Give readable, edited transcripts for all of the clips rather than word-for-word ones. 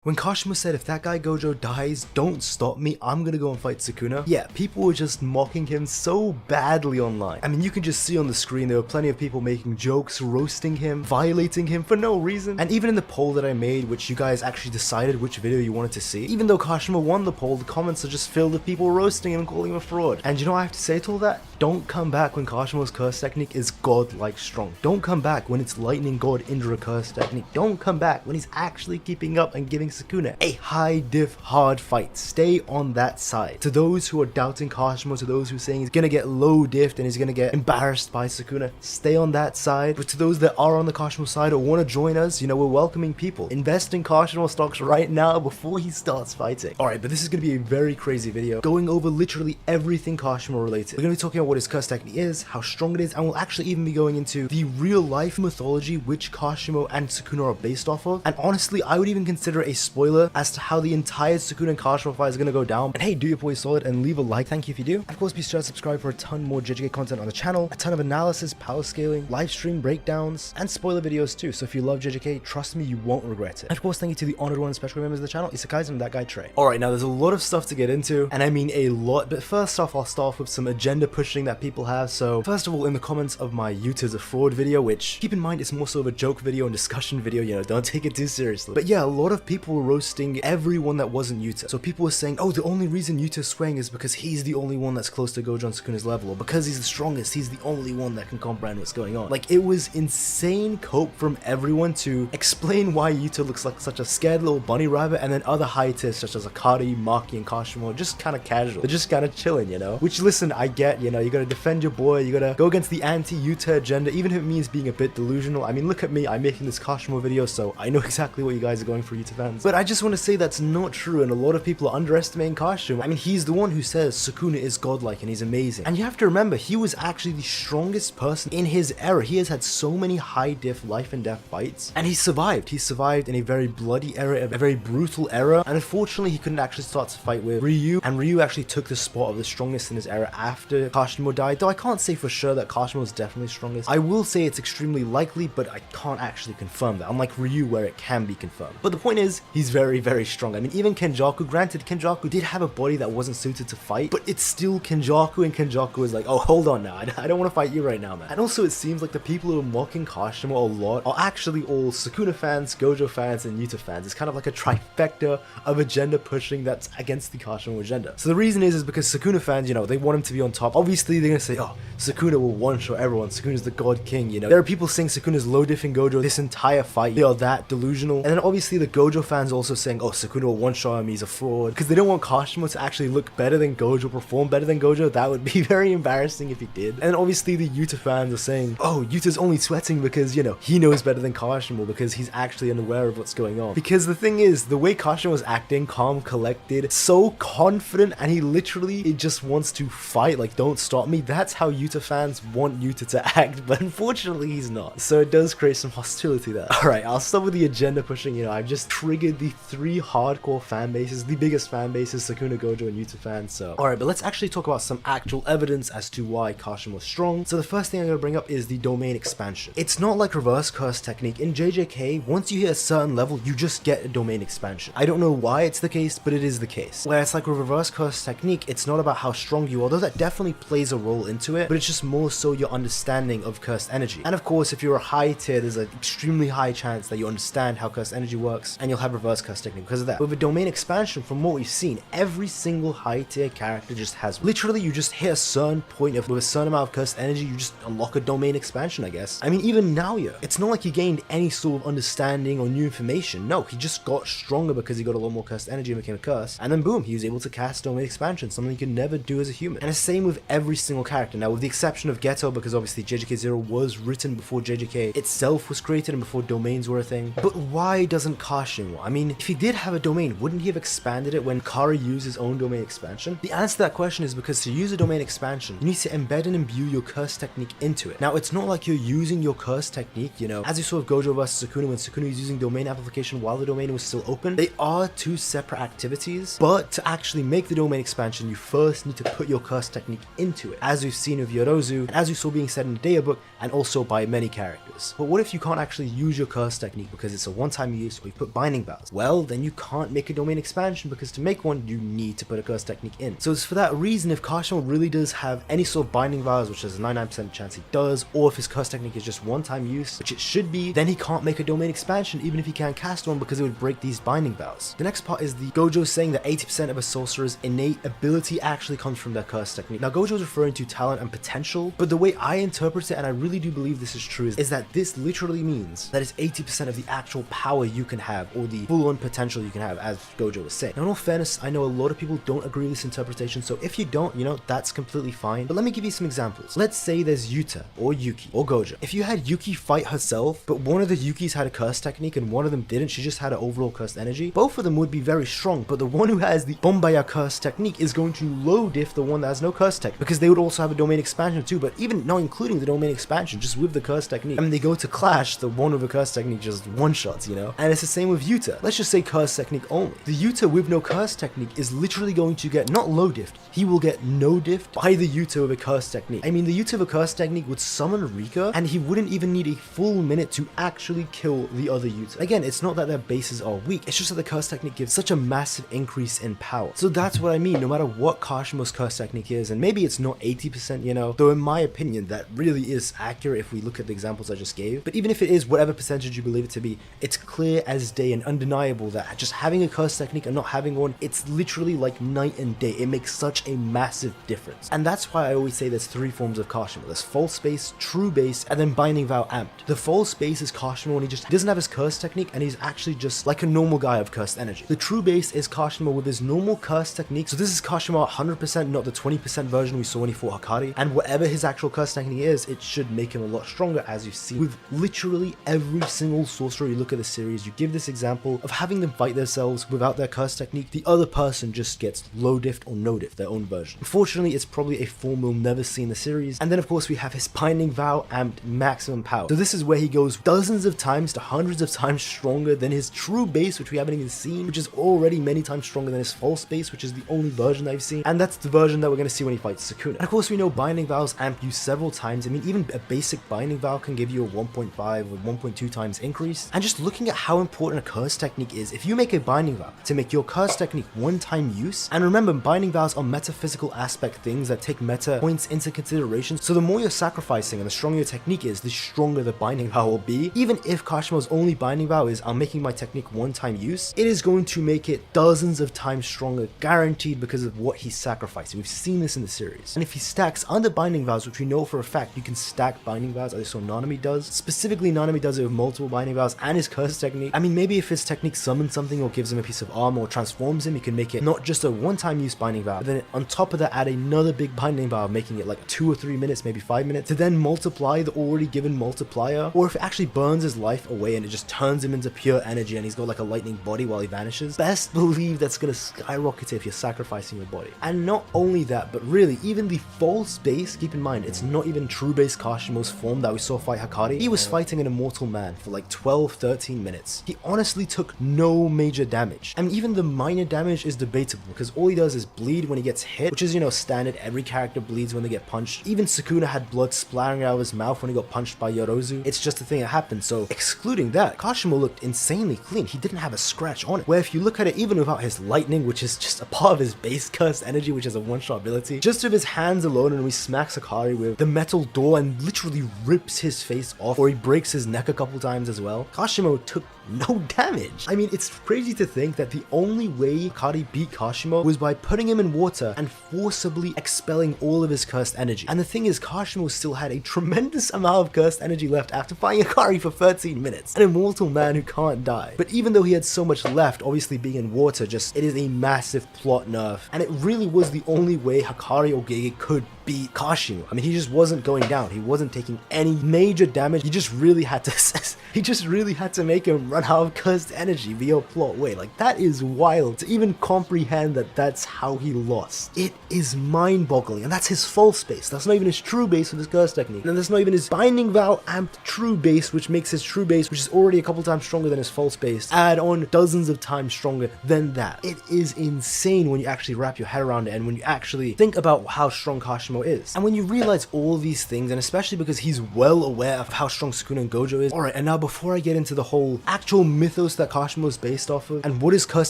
When Kashimo said, if that guy Gojo dies, don't stop me, I'm gonna go and fight Sukuna. Yeah, people were just mocking him so badly online. I mean, you can just see on the screen there were plenty of people making jokes, roasting him, violating him for no reason. And even in the poll that I made, which you guys actually decided which video you wanted to see, even though Kashimo won the poll, the comments are just filled with people roasting him and calling him a fraud. And you know what I have to say to all that? Don't come back when Kashimo's Cursed Technique is god-like strong. Don't come back when it's Lightning God Indra Cursed Technique. Don't come back when he's actually keeping up and giving Sukuna a high diff hard fight. Stay on that side. To those who are doubting Kashimo, to those who are saying he's gonna get low diffed and he's gonna get embarrassed by Sukuna, stay on that side. But to those that are on the Kashimo side or want to join us, you know, we're welcoming people. Invest in Kashimo stocks right now before he starts fighting. Alright, but this is gonna be a very crazy video, going over literally everything Kashimo related. We're gonna be talking about what his Cursed Technique is, how strong it is, and we'll actually even be going into the real life mythology which Kashimo and Sukuna are based off of. And honestly, I would even consider a spoiler as to how the entire Sukuna and Kashimo fight is going to go down. And hey, do your boy solid and leave a like, thank you if you do. Of course, be sure to subscribe for a ton more JJK content on the channel, a ton of analysis, power scaling, live stream breakdowns, and spoiler videos too. So if you love JJK, trust me, you won't regret it. And of course, thank you to the honored one special members of the channel, Jujutsu Kaisen and that guy Trey. Alright, now there's a lot of stuff to get into, and I mean a lot, but first off, I'll start off with some agenda pushing that people have. So first of all, in the comments of my YouTube's a fraud video, which keep in mind it's more so of a joke video and discussion video, you know, don't take it too seriously. But yeah, a lot of people were roasting everyone that wasn't Yuta. So people were saying, oh, the only reason Yuta's swaying is because he's the only one that's close to Gojo and Sukuna's level, or because he's the strongest, he's the only one that can comprehend what's going on. Like, it was insane cope from everyone to explain why Yuta looks like such a scared little bunny rabbit, and then other high tiers such as Akari, Maki, and Kashimo just kind of casual. They're just kind of chilling, you know? Which, listen, I get, you know, you gotta defend your boy, you gotta go against the anti-Yuta agenda, even if it means being a bit delusional. I mean, look at me, I'm making this Kashimo video, so I know exactly what you guys are going for, Yuta fans. But I just want to say that's not true, and a lot of people are underestimating Kashimo. I mean, he's the one who says Sukuna is godlike and he's amazing. And you have to remember, he was actually the strongest person in his era. He has had so many high diff life and death fights, and he survived. He survived in a very bloody era, a very brutal era, and unfortunately he couldn't actually start to fight with Ryu, and Ryu actually took the spot of the strongest in his era after Kashimo died, though I can't say for sure that Kashimo is definitely strongest. I will say it's extremely likely, but I can't actually confirm that, unlike Ryu where it can be confirmed. But the point is, he's very, very strong. I mean, even Kenjaku, granted, Kenjaku did have a body that wasn't suited to fight, but it's still Kenjaku, and Kenjaku is like, oh, hold on now, I don't want to fight you right now, man. And also, it seems like the people who are mocking Kashimo a lot are actually all Sukuna fans, Gojo fans, and Yuta fans. It's kind of like a trifecta of agenda pushing that's against the Kashimo agenda. So the reason is because Sukuna fans, you know, they want him to be on top. Obviously, they're gonna say, oh, Sukuna will one-shot everyone, Sukuna's the god king, you know. There are people saying Sukuna's low diffing Gojo this entire fight, they are that delusional. And then obviously the Gojo fans also saying, oh, Sukuna will one-shot him, he's a fraud, because they don't want Kashimo to actually look better than Gojo, perform better than Gojo. That would be very embarrassing if he did. And then obviously the Yuta fans are saying, oh, Yuta's only sweating because, you know, he knows better than Kashimo because he's actually unaware of what's going on. Because the thing is, the way Kashimo was acting, calm, collected, so confident, and he literally just wants to fight, like, don't stop me. That's how Yuta fans want Yuta to act, but unfortunately he's not. So it does create some hostility there. Alright, I'll start with the agenda pushing. You know, I've just triggered the three hardcore fan bases, the biggest fan bases, Sukuna, Gojo, and Yuta fans. So alright, but let's actually talk about some actual evidence as to why Kashimo is strong. So the first thing I'm going to bring up is the domain expansion. It's not like reverse curse technique. In JJK, once you hit a certain level, you just get a domain expansion. I don't know why it's the case, but it is the case. Where it's like with reverse curse technique, it's not about how strong you are, though that definitely plays a role into it, but it's just more so your understanding of cursed energy. And of course, if you're a high tier, there's an extremely high chance that you understand how cursed energy works, and you'll have reverse curse technique because of that. With a domain expansion, from what we've seen, every single high tier character just has, literally, you just hit a certain point of, with a certain amount of cursed energy, you just unlock a domain expansion, I guess. I mean, even Naoya, it's not like he gained any sort of understanding or new information. No, he just got stronger because he got a lot more cursed energy and became a curse, and then boom, he was able to cast domain expansion, something you could never do as a human. And the same with every single character. Now, with the exception of Geto, because obviously JJK 0 was written before JJK itself was created and before domains were a thing. But why doesn't Kashimo? I mean, if he did have a domain, wouldn't he have expanded it when Kari used his own domain expansion? The answer to that question is because to use a domain expansion, you need to embed and imbue your curse technique into it. Now, it's not like you're using your curse technique, you know, as you saw with Gojo vs Sukuna, when Sukuna was using domain amplification while the domain was still open. They are two separate activities, but to actually make the domain expansion, you first need to put your curse technique into it, as we've seen with Yorozu, and as you saw being said in the Daya book, and also by many characters. But what if you can't actually use your curse technique because it's a one-time use, or you put binding vows. Well, then you can't make a domain expansion, because to make one, you need to put a cursed technique in. So it's for that reason, if Kashimo really does have any sort of binding vows, which there's a 99% chance he does, or if his cursed technique is just one-time use, which it should be, then he can't make a domain expansion even if he can cast one, because it would break these binding vows. The next part is the Gojo saying that 80% of a sorcerer's innate ability actually comes from their cursed technique. Now Gojo is referring to talent and potential, but the way I interpret it, and I really do believe this is true, is that this literally means that it's 80% of the actual power you can have, or the full-on potential you can have, as Gojo was saying. Now, in all fairness, I know a lot of people don't agree with this interpretation, so if you don't, you know, that's completely fine. But let me give you some examples. Let's say there's Yuta, or Yuki, or Gojo. If you had Yuki fight herself, but one of the Yukis had a cursed technique and one of them didn't, she just had an overall cursed energy, both of them would be very strong, but the one who has the Bombaya cursed technique is going to low diff the one that has no cursed tech, because they would also have a domain expansion too, but even not including the domain expansion, just with the cursed technique. I mean, they go to clash, the one with a cursed technique just one-shots, you know? And it's the same with Yuta. Let's just say cursed technique only. The Yuta with no cursed technique is literally going to get not low diffed, he will get no diffed by the Yuta with a cursed technique. I mean, the Yuta with a cursed technique would summon Rika, and he wouldn't even need a full minute to actually kill the other Yuta. Again, it's not that their bases are weak, it's just that the cursed technique gives such a massive increase in power. So that's what I mean, no matter what Kashimo's cursed technique is, and maybe it's not 80%, you know, though in my opinion, that really is accurate if we look at the examples I just gave. But even if it is whatever percentage you believe it to be, it's clear as day and undeniable that just having a cursed technique and not having one, it's literally like night and day. It makes such a massive difference. And that's why I always say there's three forms of Kashimo. There's false base, true base, and then binding vow amped. The false base is Kashimo when he just doesn't have his cursed technique and he's actually just like a normal guy of cursed energy. The true base is Kashimo with his normal cursed technique. So this is Kashimo 100%, not the 20% version we saw when he fought Hakari. And whatever his actual cursed technique is, it should make him a lot stronger, as you see with literally every single sorcerer you look at the series. You give this example of having them fight themselves without their cursed technique, the other person just gets low diffed or no diffed, their own version. Unfortunately, it's probably a form we'll never see in the series. And then of course we have his binding vow amped maximum power. So this is where he goes dozens of times to hundreds of times stronger than his true base, which we haven't even seen, which is already many times stronger than his false base, which is the only version I've seen. And that's the version that we're going to see when he fights Sukuna. And of course we know binding vows amp used several times. I mean, even a basic binding vow can give you a 1.5 or 1.2 times increase. And just looking at how important a curse technique is, if you make a binding vow to make your curse technique one-time use, and remember, binding vows are metaphysical aspect things that take meta points into consideration, so the more you're sacrificing and the stronger your technique is, the stronger the binding vow will be. Even if Kashimo's only binding vow is I'm making my technique one-time use, it is going to make it dozens of times stronger, guaranteed, because of what he's sacrificing. We've seen this in the series. And if he stacks under binding vows, which we know for a fact you can stack binding vows, as I saw Nanami does, specifically Nanami does it with multiple binding vows and his curse technique. I mean, maybe if his technique summons something or gives him a piece of armor or transforms him, you can make it not just a one-time use binding vow, but then on top of that add another big binding vow, making it like 2 or 3 minutes, maybe 5 minutes, to then multiply the already given multiplier. Or if it actually burns his life away and it just turns him into pure energy and he's got like a lightning body while he vanishes, best believe that's gonna skyrocket if you're sacrificing your body. And not only that, but really even the false base, keep in mind it's not even true base Kashimo's form that we saw fight Hakari. He was fighting an immortal man for like 12-13 minutes. He honestly took no major damage. I mean, even the minor damage is debatable, because all he does is bleed when he gets hit, which is, you know, standard. Every character bleeds when they get punched. Even Sukuna had blood splattering out of his mouth when he got punched by Yorozu. It's just a thing that happened. So excluding that, Kashimo looked insanely clean. He didn't have a scratch on it. Where if you look at it, even without his lightning, which is just a part of his base cursed energy, which is a one-shot ability, just with his hands alone, and we smack Sakari with the metal door and literally rips his face off, or he breaks his neck a couple times as well, Kashimo took no damage. I mean, it's crazy to think that the only way Hakari beat Kashimo was by putting him in water and forcibly expelling all of his cursed energy. And the thing is, Kashimo still had a tremendous amount of cursed energy left after fighting Hakari for 13 minutes. An immortal man who can't die. But even though he had so much left, obviously being in water, just, it is a massive plot nerf. And it really was the only way Hakari or GEGE could beat Kashimo. I mean, he just wasn't going down. He wasn't taking any major damage. He just really had to make him run out of cursed energy via a plot way. Like, that is wild to even comprehend that that's how he lost. It is mind-boggling. And that's his false base. That's not even his true base with his curse technique. And that's not even his binding vow amped true base, which makes his true base, which is already a couple times stronger than his false base, add on dozens of times stronger than that. It is insane when you actually wrap your head around it, and when you actually think about how strong Kashimo Kashimo is. And when you realize all these things, and especially because he's well aware of how strong Sukuna and Gojo is. Alright, and now before I get into the whole actual mythos that Kashimo is based off of, and what his curse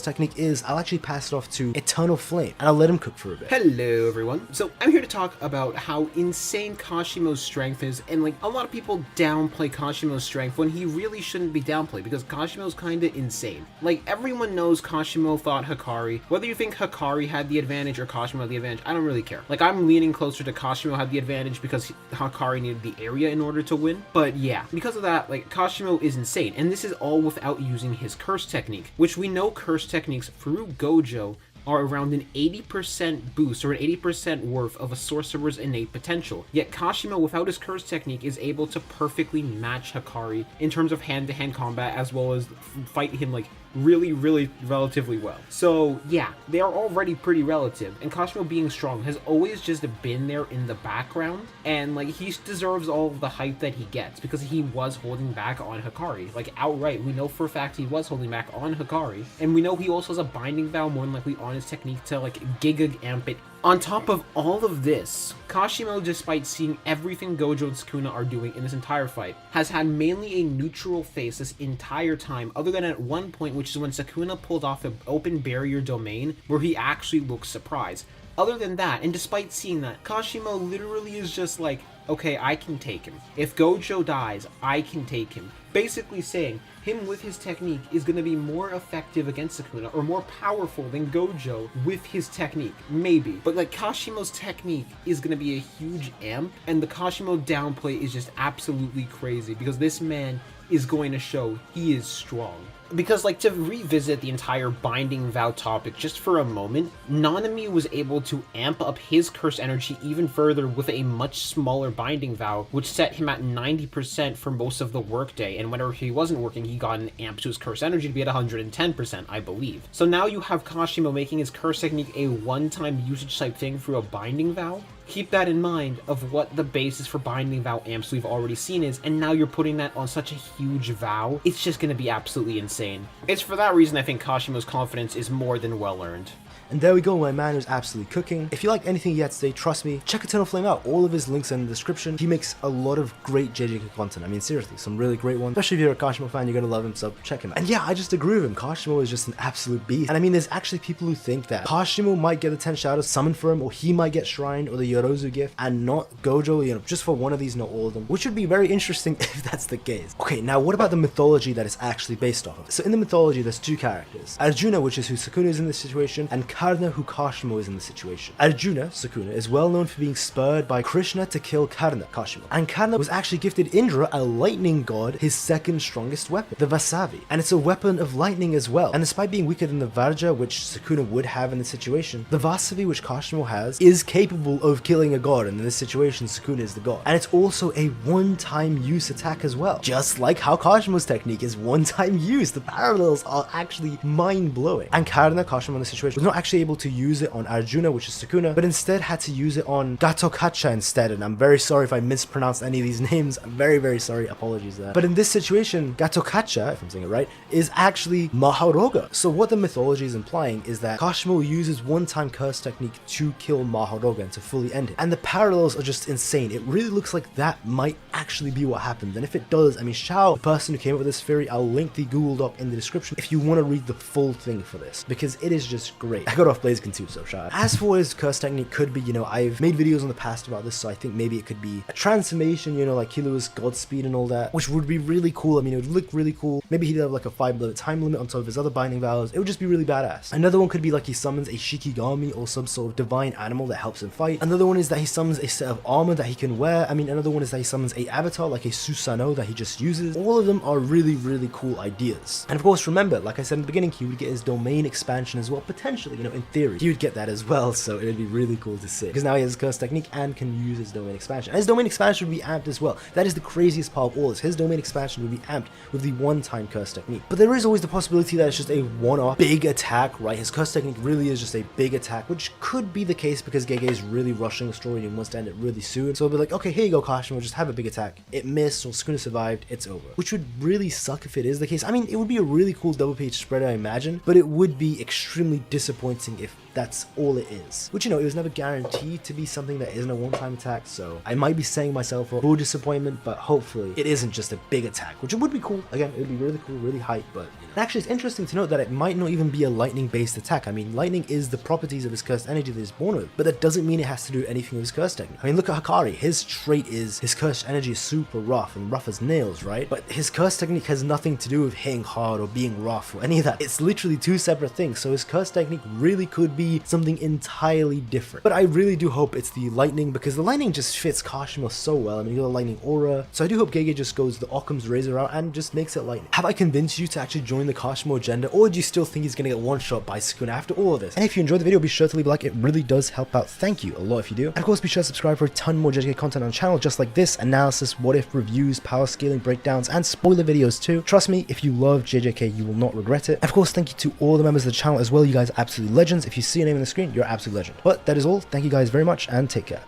technique is, I'll actually pass it off to Eternal Flame, and I'll let him cook for a bit. Hello everyone. So I'm here to talk about how insane Kashimo's strength is, and like a lot of people downplay Kashimo's strength when he really shouldn't be downplayed, because Kashimo's kinda insane. Like, everyone knows Kashimo fought Hikari. Whether you think Hikari had the advantage or Kashimo had the advantage, I don't really care. Like, I'm leaning closer to Kashimo had the advantage because Hikari needed the area in order to win. But yeah, because of that, like, Kashimo is insane, and this is all without using his curse technique, which we know curse techniques through Gojo are around an 80% boost or an 80% worth of a sorcerer's innate potential. Yet Kashimo, without his curse technique, is able to perfectly match Hikari in terms of hand-to-hand combat, as well as fight him like really relatively well. So yeah, they are already pretty relative, and Kashimo being strong has always just been there in the background, and like he deserves all of the hype that he gets because he was holding back on Hikari. Like outright, we know for a fact he was holding back on Hikari, and we know he also has a binding vow more than likely on his technique to like GEGE amp it. On top of all of this, Kashimo, despite seeing everything Gojo and Sukuna are doing in this entire fight, has had mainly a neutral face this entire time, other than at one point, which is when Sukuna pulled off an open barrier domain where he actually looks surprised. Other than that, and despite seeing that, Kashimo literally is just like, okay, I can take him. If Gojo dies, I can take him. Basically saying, him with his technique is going to be more effective against Sukuna, or more powerful than Gojo with his technique, maybe. But like, Kashimo's technique is going to be a huge amp, and the Kashimo downplay is just absolutely crazy, because this man is going to show he is strong. Because, like, to revisit the entire binding vow topic just for a moment, Nanami was able to amp up his curse energy even further with a much smaller binding vow, which set him at 90% for most of the workday, and whenever he wasn't working, he got an amp to his curse energy to be at 110%, I believe. So now you have Kashimo making his curse technique a one-time usage type thing through a binding vow. Keep that in mind of what the basis for binding vow amps we've already seen is, and now you're putting that on such a huge vow. It's just gonna be absolutely insane. It's for that reason I think Kashimo's confidence is more than well earned. And there we go, my man is absolutely cooking. If you like anything he had today, trust me, check Eternal Flame out. All of his links are in the description. He makes a lot of great JJK content. I mean, seriously, some really great ones. Especially if you're a Kashimo fan, you're gonna love him, so check him out. And yeah, I just agree with him. Kashimo is just an absolute beast. And I mean, there's actually people who think that Kashimo might get the 10 shadows summoned for him, or he might get shrined, or the Yorozu gift, and not Gojo, you know, just for one of these, not all of them. Which would be very interesting if that's the case. Okay, now what about the mythology that it's actually based off of? So in the mythology, there's two characters. Arjuna, which is who Sukuna is in this situation, and Karna, who Kashimo is in the situation. Arjuna, Sukuna, is well known for being spurred by Krishna to kill Karna, Kashimo. And Karna was actually gifted Indra, a lightning god, his second strongest weapon, the Vasavi. And it's a weapon of lightning as well. And despite being weaker than the Varja, which Sukuna would have in the situation, the Vasavi, which Kashimo has, is capable of killing a god, and in this situation, Sukuna is the god. And it's also a one-time use attack as well. Just like how Kashimo's technique is one-time use. The parallels are actually mind-blowing. And Karna, Kashimo in the situation, was not actually able to use it on Arjuna, which is Sukuna, but instead had to use it on Gatokacha instead, and I'm very sorry if I mispronounced any of these names. I'm very sorry, apologies there. But in this situation, Gatokacha, if I'm saying it right, is actually Maharoga. So what the mythology is implying is that Kashimo uses one-time curse technique to kill Maharoga and to fully end it. And the parallels are just insane. It really looks like that might actually be what happened, and if it does, I mean, shout out the person who came up with this theory. I'll link the Google Doc in the description if you want to read the full thing for this, because it is just great. I got off Blaziken too, so shout out. As for what his curse technique could be, you know, I've made videos in the past about this, so I think maybe it could be a transformation, you know, like Killua's Godspeed and all that, which would be really cool. I mean, it would look really cool. Maybe he'd have like a 5-minute time limit on top of his other binding vows. It would just be really badass. Another one could be like he summons a Shikigami or some sort of divine animal that helps him fight. Another one is that he summons a set of armor that he can wear. I mean, another one is that he summons a avatar like a Susanoo that he just uses. All of them are really cool ideas. And of course, remember, like I said in the beginning, he would get his domain expansion as well, potentially, you know, in theory. He would get that as well, so it would be really cool to see. Because now he has his curse technique and can use his domain expansion. And his domain expansion would be amped as well. That is the craziest part of all this. His domain expansion would be amped with the one-time curse technique. But there is always the possibility that it's just a one-off big attack, right? His curse technique really is just a big attack, which could be the case because GEGE is really rushing the story and he wants to end it really soon. So it'll be like, okay, here you go, Kashimo, just have a big attack. It missed, or Sukuna survived, it's over. Which would really suck if it is the case. I mean, it would be a really cool double page spread, I imagine, but it would be extremely disappointing disappointing if that's all it is. Which, you know, it was never guaranteed to be something that isn't a one-time attack, so I might be setting myself up for disappointment, but hopefully it isn't just a big attack, which would be cool. Again, it would be really cool, really hype, but you know. Actually, it's interesting to note that it might not even be a lightning-based attack. I mean, lightning is the properties of his cursed energy that he's born with, but that doesn't mean it has to do anything with his cursed technique. I mean, look at Hakari. His trait is his cursed energy is super rough and rough as nails, right? But his cursed technique has nothing to do with hitting hard or being rough or any of that. It's literally two separate things, so his cursed technique really could be something entirely different. But I really do hope it's the lightning, because the lightning just fits Kashimo so well. I mean, you got a lightning aura, so I do hope GEGE just goes the Occam's razor route and just makes it lightning. Have I convinced you to actually join the Kashimo agenda, or do you still think he's gonna get one shot by Sukuna after all of this? And if you enjoyed the video, be sure to leave a like. It really does help out. Thank you a lot if you do. And of course, be sure to subscribe for a ton more JJK content on the channel, just like this, analysis, what if, reviews, power scaling, breakdowns, and spoiler videos too. Trust me, if you love JJK, you will not regret it. And of course, thank you to all the members of the channel as well. You guys are absolutely legends. If you see your name on the screen, you're an absolute legend. But that is all. Thank you guys very much, and take care.